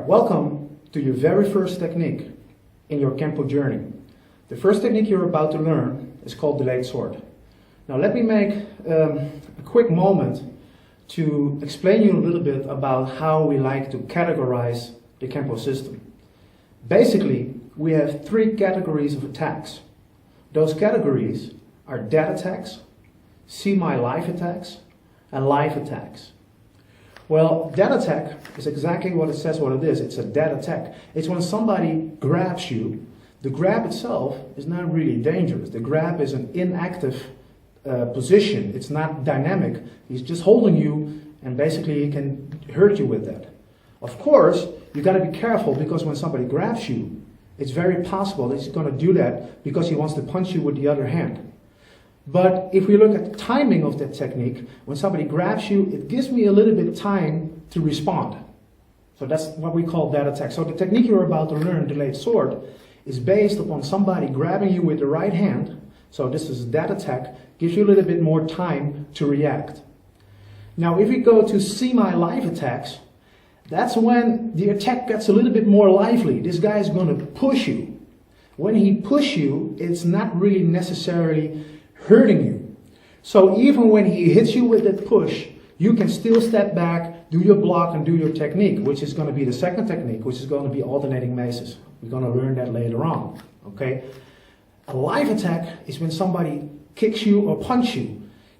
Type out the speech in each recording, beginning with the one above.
Welcome to your very first technique in your Kenpo journey. The first technique you're about to learn is called delayed sword. Now let me make a quick moment to explain you a little bit about how we like to categorize the Kenpo system. Basically, we have three categories of attacks. Those categories are dead attacks, semi-live attacks, and live attacks. Well, dead attack is exactly what it says what it is. It's a dead attack. It's when somebody grabs you. The grab itself is not really dangerous. The grab is an inactive position. It's not dynamic. He's just holding you and basically he can hurt you with that. Of course, you got to be careful because when somebody grabs you, it's very possible that he's going to do that because he wants to punch you with the other hand. But if we look at the timing of that technique, when somebody grabs you, it gives me a little bit of time to respond. So that's what we call dead attack. So the technique you're about to learn, delayed sword, is based upon somebody grabbing you with the right hand. So this is dead attack, gives you a little bit more time to react. Now if we go to semi-live attacks, that's when the attack gets a little bit more lively. This guy is going to push you. When he pushes you, it's not really necessarily hurting you. So even when he hits you with that push, you can still step back, do your block and do your technique, which is going to be the second technique, which is going to be alternating maces. We're going to learn that later on. Okay? A live attack is when somebody kicks you or punches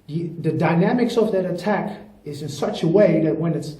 you. The dynamics of that attack is in such a way that when it's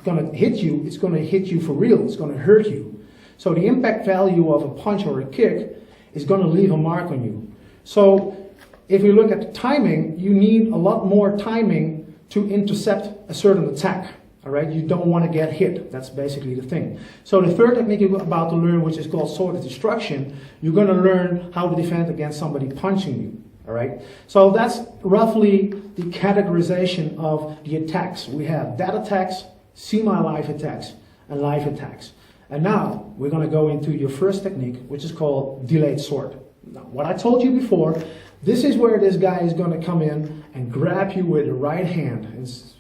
going to hit you, it's going to hit you for real. It's going to hurt you. So the impact value of a punch or a kick is going to leave a mark on you. So if we look at the timing, you need a lot more timing to intercept a certain attack. All right, you don't want to get hit. That's basically the thing. So the third technique you're about to learn, which is called sword of destruction, you're going to learn how to defend against somebody punching you. All right, so that's roughly the categorization of the attacks. We have dead attacks, semi-live attacks, and live attacks. And now we're going to go into your first technique, which is called delayed sword. Now, what I told you before, this is where this guy is going to come in and grab you with the right hand.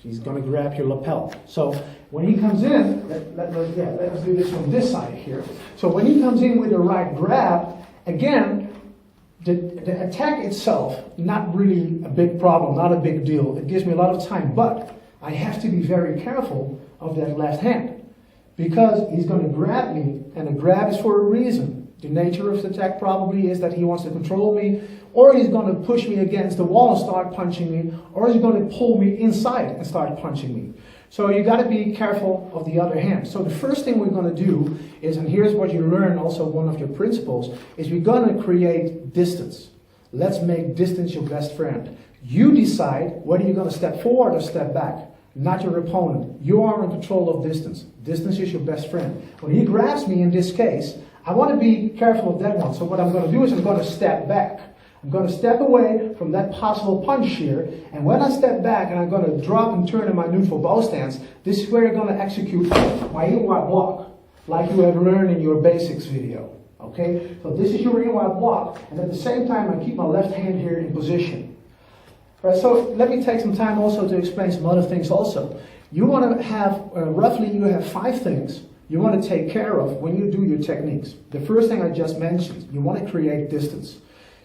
He's going to grab your lapel. So when he comes in, let us do this from this side here. So when he comes in with the right grab, again, the attack itself, not really a big problem, not a big deal. It gives me a lot of time, but I have to be very careful of that left hand because he's going to grab me, and the grab is for a reason. The nature of the attack probably is that he wants to control me, or he's going to push me against the wall and start punching me, or he's going to pull me inside and start punching me. So you got to be careful of the other hand. So the first thing we're going to do is, and here's what you learn, also one of your principles, is we're going to create distance. Let's make distance your best friend. You decide whether you're going to step forward or step back, not your opponent. You are in control of distance. Distance is your best friend. When he grabs me in this case, I want to be careful of that one. So what I'm going to do is I'm going to step back. I'm going to step away from that possible punch here. And when I step back and I'm going to drop and turn in my neutral bow stance, this is where you're going to execute my in-wide block, like you have learned in your basics video. Okay? So this is your in-wide block. And at the same time, I keep my left hand here in position. All right, so let me take some time also to explain some other things also. You want to have, roughly you have 5 things you want to take care of when you do your techniques. The first thing I just mentioned, you want to create distance.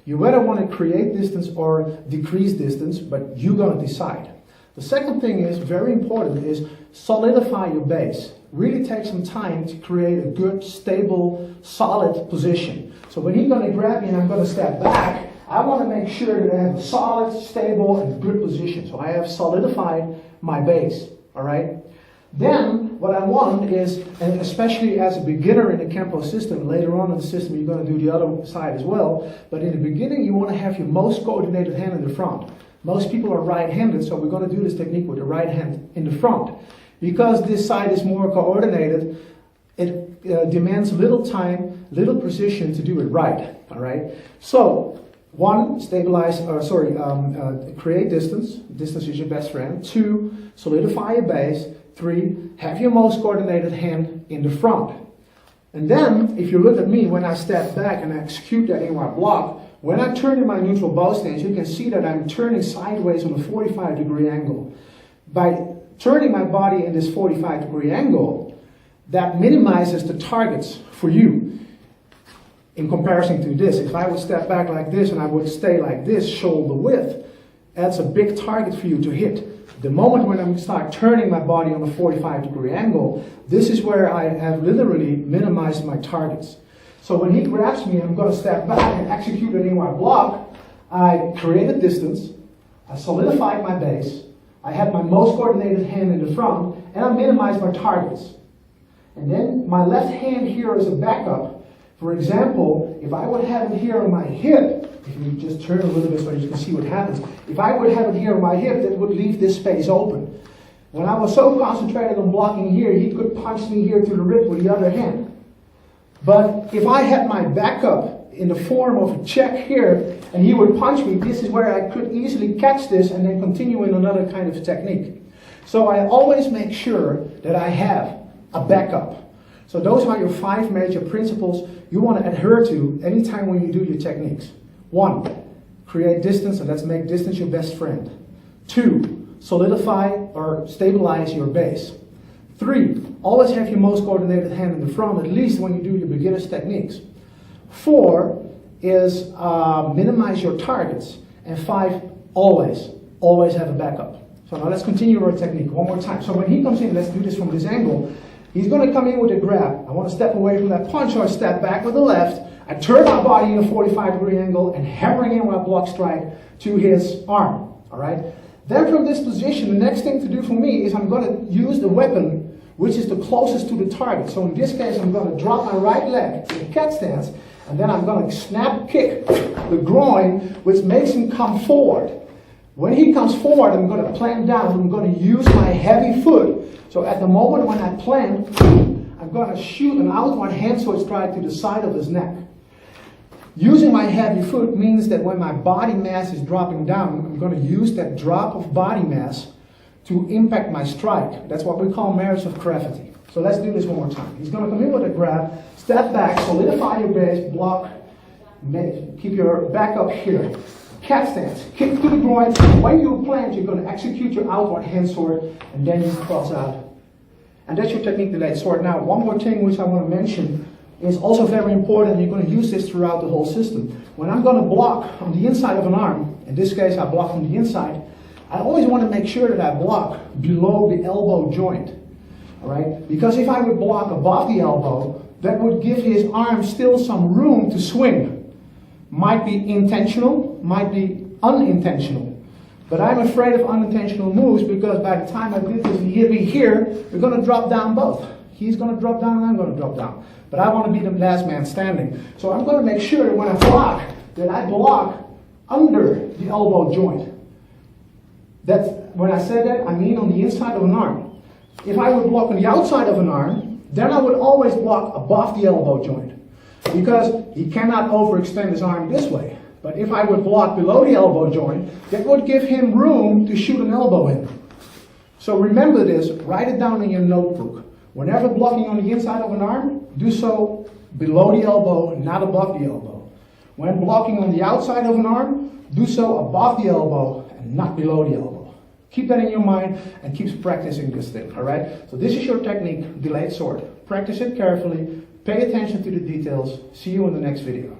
You whether want to create distance or decrease distance, but you're going to decide. The second thing is, very important, is solidify your base. Really take some time to create a good, stable, solid position. So when he's going to grab me and I'm going to step back, I want to make sure that I have a solid, stable, and good position. So I have solidified my base. All right? Then, what I want is, and especially as a beginner in the Kenpo system, later on in the system you're going to do the other side as well, but in the beginning you want to have your most coordinated hand in the front. Most people are right-handed, so we're going to do this technique with the right hand in the front. Because this side is more coordinated, it demands little time, little precision to do it right. All right? So, 1, create distance. Distance is your best friend. 2, solidify your base. 3, have your most coordinated hand in the front. And then, if you look at me, when I step back and I execute that in-wide block, when I turn in my neutral bow stance, you can see that I'm turning sideways on a 45-degree angle. By turning my body in this 45-degree angle, that minimizes the targets for you in comparison to this. If I would step back like this and I would stay like this, shoulder width, that's a big target for you to hit. The moment when I start turning my body on a 45-degree angle, this is where I have literally minimized my targets. So when he grabs me, I'm going to step back and execute an inward block. I create a distance, I solidified my base, I have my most coordinated hand in the front, and I minimize my targets. And then my left hand here is a backup. For example, if I would have it here on my hip, if you just turn a little bit so you can see what happens, if I would have it here on my hip, that would leave this space open. When I was so concentrated on blocking here, he could punch me here to the rib with the other hand. But if I had my backup in the form of a check here, and he would punch me, this is where I could easily catch this and then continue in another kind of technique. So I always make sure that I have a backup. So those are your 5 major principles you want to adhere to anytime when you do your techniques. 1, create distance, and let's make distance your best friend. 2, solidify or stabilize your base. 3, always have your most coordinated hand in the front, at least when you do your beginner's techniques. 4 is minimize your targets. And 5, always have a backup. So now let's continue our technique one more time. So when he comes in, let's do this from this angle. He's going to come in with a grab. I want to step away from that punch, or I step back with the left. I turn my body in a 45-degree angle and hammering in with a block strike to his arm. All right. Then from this position, the next thing to do for me is I'm going to use the weapon which is the closest to the target. So in this case, I'm going to drop my right leg in a cat stance, and then I'm going to snap kick the groin, which makes him come forward. When he comes forward, I'm going to plant down. I'm going to use my heavy foot. So at the moment when I plant, I'm going to shoot an outward hand sword strike to the side of his neck. Using my heavy foot means that when my body mass is dropping down, I'm going to use that drop of body mass to impact my strike. That's what we call marriage of gravity. So let's do this one more time. He's going to come in with a grab, step back, solidify your base, block, keep your back up here. Cat stance, kick to the groin. When you plant, you're going to execute your outward hand sword, and then you cross out. And that's your technique delayed sword. Now, one more thing which I want to mention is also very important. You're going to use this throughout the whole system. When I'm going to block on the inside of an arm, in this case I block from the inside, I always want to make sure that I block below the elbow joint. All right? Because if I would block above the elbow, that would give his arm still some room to swing. Might be intentional, might be unintentional. But I'm afraid of unintentional moves because by the time I did this and he hit me here, we're going to drop down both. He's going to drop down and I'm going to drop down. But I want to be the last man standing. So I'm going to make sure that when I block under the elbow joint. That's, when I say that, I mean on the inside of an arm. If I would block on the outside of an arm, then I would always block above the elbow joint. Because he cannot overextend his arm this way. But if I would block below the elbow joint, that would give him room to shoot an elbow in. So remember this, write it down in your notebook. Whenever blocking on the inside of an arm, do so below the elbow, not above the elbow. When blocking on the outside of an arm, do so above the elbow and not below the elbow. Keep that in your mind and keep practicing this thing, all right? So this is your technique, delayed sword. Practice it carefully. Pay attention to the details. See you in the next video.